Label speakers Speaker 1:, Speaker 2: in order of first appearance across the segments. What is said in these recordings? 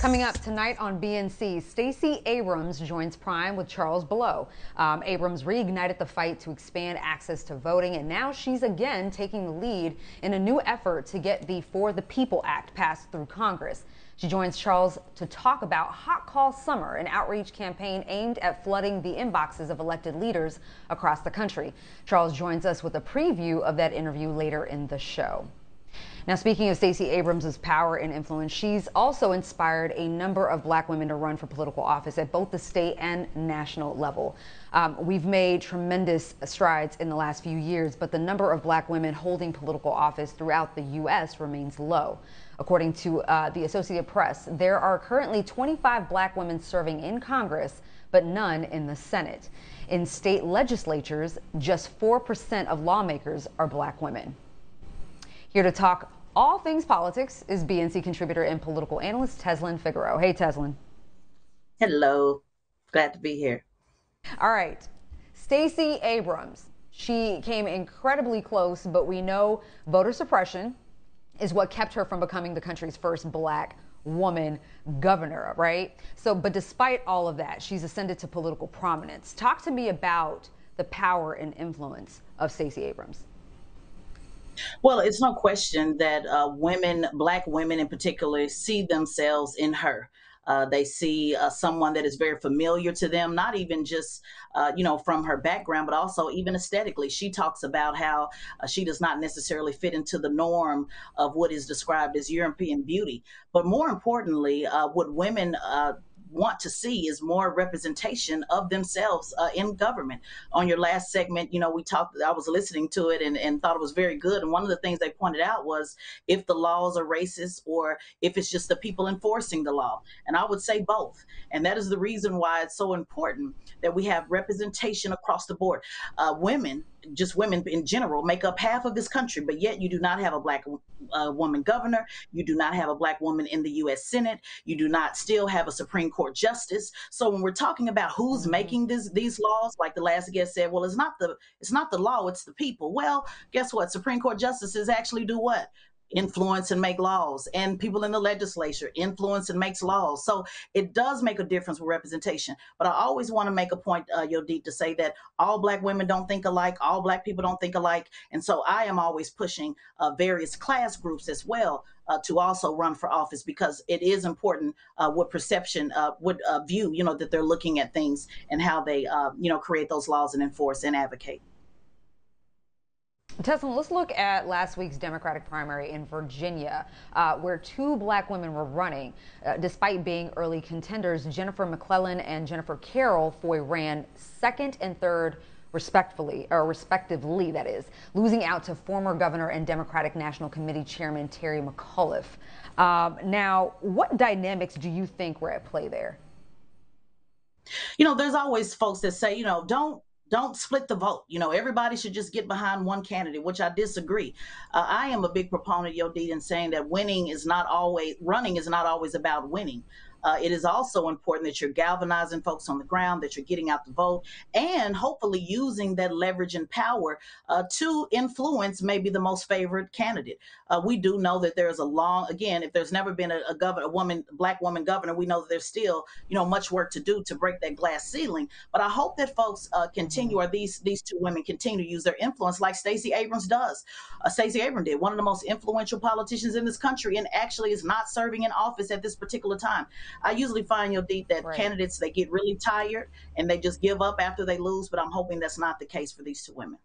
Speaker 1: Coming up tonight on BNC, Stacey Abrams joins Prime with Charles Below. Abrams reignited the fight to expand access to voting, and now she's again taking the lead in a new effort to get the For the People Act passed through Congress. She joins Charles to talk about Hot Call Summer, an outreach campaign aimed at flooding the inboxes of elected leaders across the country. Charles joins us with a preview of that interview later in the show. Now, speaking of Stacey Abrams' power and influence, she's also inspired a number of black women to run for political office at both the state and national level. We've made tremendous strides in the last few years, but the number of black women holding political office throughout the U.S. remains low. According to the Associated Press, there are currently 25 black women serving in Congress, but none in the Senate. In state legislatures, just 4% of lawmakers are black women. Here to talk all things politics is BNC contributor and political analyst Tezlyn Figaro. Hey, Tezlyn.
Speaker 2: Hello. Glad to be here.
Speaker 1: All right. Stacey Abrams. She came incredibly close, but we know voter suppression is what kept her from becoming the country's first black woman governor, right? But despite all of that, she's ascended to political prominence. Talk to me about the power and influence of Stacey Abrams.
Speaker 2: Well, it's no question that black women in particular, see themselves in her. They see someone that is very familiar to them, not even just, from her background, but also even aesthetically. She talks about how she does not necessarily fit into the norm of what is described as European beauty. But more importantly, what women want to see is more representation of themselves in government. On your last segment, I was listening to it and thought it was very good. And one of the things they pointed out was if the laws are racist or if it's just the people enforcing the law. And I would say both. And that is the reason why it's so important that we have representation across the board. Women in general, make up half of this country, but yet you do not have a black woman governor. You do not have a black woman in the U.S. Senate. You do not still have a Supreme Court justice. So when we're talking about who's making these laws, like the last guest said, well, it's not the law, it's the people. Well, guess what? Supreme Court justices actually do what? Influence and make laws, and people in the legislature influence and makes laws. So it does make a difference with representation. But I always want to make a point, Yodit, to say that all black women don't think alike, all black people don't think alike. And so I am always pushing various class groups as well to also run for office, because it is important what perception, what view, that they're looking at things and how they, create those laws and enforce and advocate.
Speaker 1: Tezlyn, let's look at last week's Democratic primary in Virginia, where two black women were running. Despite being early contenders, Jennifer McClellan and Jennifer Carroll Foy ran second and third respectively, that is, losing out to former governor and Democratic National Committee Chairman Terry McAuliffe. Now, what dynamics do you think were at play there?
Speaker 2: There's always folks that say, don't split the vote. Everybody should just get behind one candidate, which I disagree. I am a big proponent, Yodit, in saying that running is not always about winning. It is also important that you're galvanizing folks on the ground, that you're getting out the vote, and hopefully using that leverage and power to influence maybe the most favored candidate. We do know that there's if there's never been a black woman governor, we know that there's still, much work to do to break that glass ceiling. But I hope that folks continue, or these two women continue to use their influence like Stacey Abrams does. Stacey Abrams did, one of the most influential politicians in this country, and actually is not serving in office at this particular time. I usually find, Yodit, that candidates, they get really tired and they just give up after they lose, but I'm hoping that's not the case for these two women.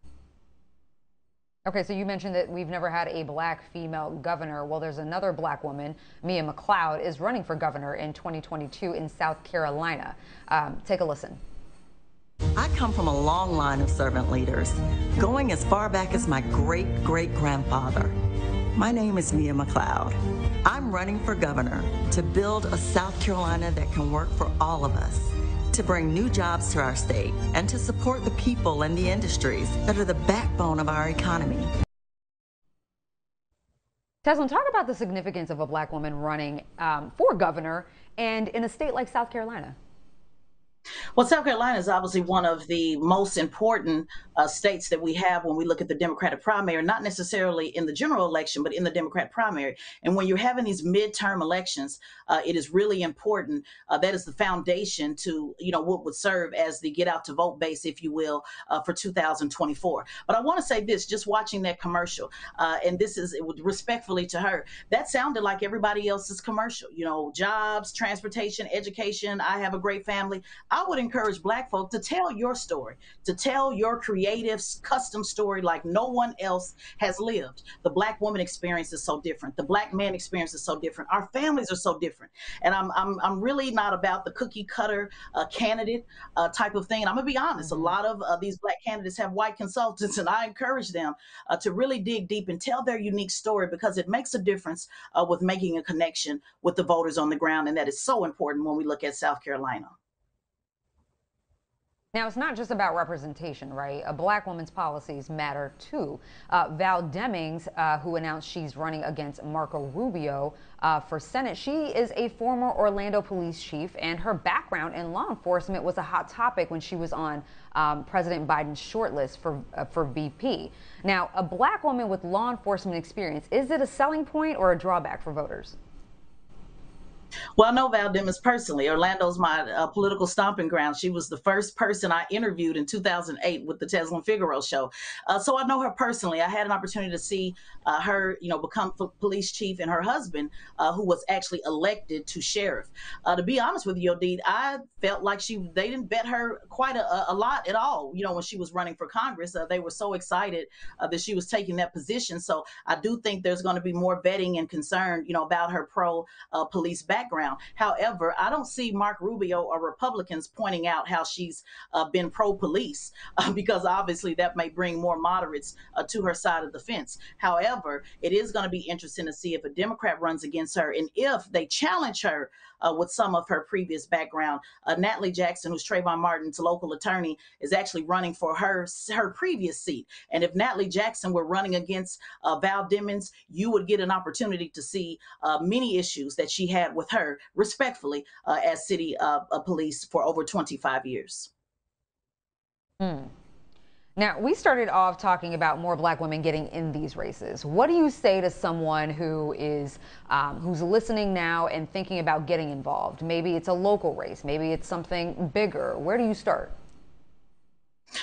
Speaker 1: Okay, so you mentioned that we've never had a black female governor. Well, there's another black woman, Mia McLeod, is running for governor in 2022 in South Carolina. Take a listen.
Speaker 3: I come from a long line of servant leaders, going as far back as my great-great-grandfather. My name is Mia McLeod. I'm running for governor to build a South Carolina that can work for all of us, to bring new jobs to our state, and to support the people and the industries that are the backbone of our economy.
Speaker 1: Tezlyn, talk about the significance of a black woman running for governor and in a state like South Carolina.
Speaker 2: Well, South Carolina is obviously one of the most important states that we have when we look at the Democratic primary, not necessarily in the general election, but in the Democratic primary. And when you're having these midterm elections, it is really important. That is the foundation to, what would serve as the get out to vote base, if you will, for 2024. But I want to say this, just watching that commercial, and this is respectfully to her, that sounded like everybody else's commercial, jobs, transportation, education. I have a great family. I would encourage Black folk to tell your story, to tell your creative, custom story like no one else has lived. The Black woman experience is so different. The Black man experience is so different. Our families are so different. And I'm really not about the cookie cutter candidate type of thing. And I'm gonna be honest, a lot of these Black candidates have white consultants, and I encourage them to really dig deep and tell their unique story, because it makes a difference with making a connection with the voters on the ground. And that is so important when we look at South Carolina.
Speaker 1: Now, it's not just about representation, right? A Black woman's policies matter too. Val Demings, who announced she's running against Marco Rubio for Senate, she is a former Orlando police chief, and her background in law enforcement was a hot topic when she was on President Biden's shortlist for VP. Now, a Black woman with law enforcement experience, is it a selling point or a drawback for voters?
Speaker 2: Well, I know Val Demings personally. Orlando's my political stomping ground. She was the first person I interviewed in 2008 with the Tezlyn Figaro show. So I know her personally. I had an opportunity to see her, become police chief, and her husband, who was actually elected to sheriff. To be honest with you, Yodit, I felt like they didn't bet her quite a lot at all. When she was running for Congress, they were so excited that she was taking that position. So I do think there's going to be more vetting and concern, about her police background. However, I don't see Mark Rubio or Republicans pointing out how she's been pro-police, because obviously that may bring more moderates to her side of the fence. However, it is going to be interesting to see if a Democrat runs against her, and if they challenge her with some of her previous background. Natalie Jackson, who's Trayvon Martin's local attorney, is actually running for her previous seat. And if Natalie Jackson were running against Val Demings, you would get an opportunity to see many issues that she had with her, respectfully, as city police for over 25 years.
Speaker 1: Now, we started off talking about more Black women getting in these races. What do you say to someone who is who's listening now and thinking about getting involved? Maybe it's a local race, maybe it's something bigger. Where do you start?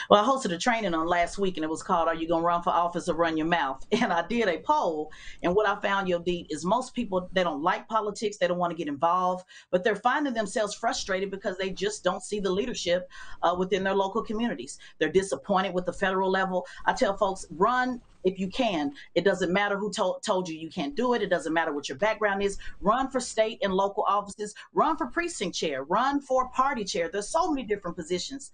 Speaker 2: Well, I hosted a training on last week, and it was called "Are You Gonna Run for Office or Run Your Mouth?" And I did a poll, and what I found, Yodit, is most people, they don't like politics, they don't want to get involved, but they're finding themselves frustrated because they just don't see the leadership within their local communities. They're disappointed with the federal level. I tell folks, run if you can. It doesn't matter who told you can't do it. It doesn't matter what your background is. Run for state and local offices. Run for precinct chair. Run for party chair. There's so many different positions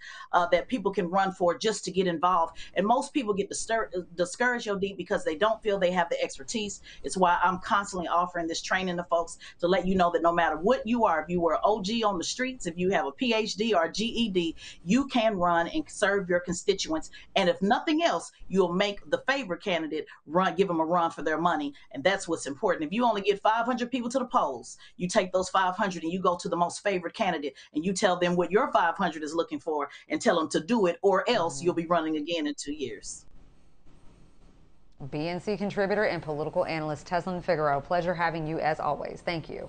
Speaker 2: that people can run for just to get involved. And most people get discouraged, Yodit, because they don't feel they have the expertise. It's why I'm constantly offering this training to folks to let you know that no matter what you are, if you were an OG on the streets, if you have a PhD or a GED, you can run and serve your constituents. And if nothing else, you'll make the favorite candidate give them a run for their money. And that's what's important. If you only get 500 people to the polls, you take those 500 and you go to the most favorite candidate and you tell them what your 500 is looking for and tell them to do it, or else you'll be running again in 2 years.
Speaker 1: BNC contributor and political analyst Tezlyn Figaro, pleasure having you as always. Thank you.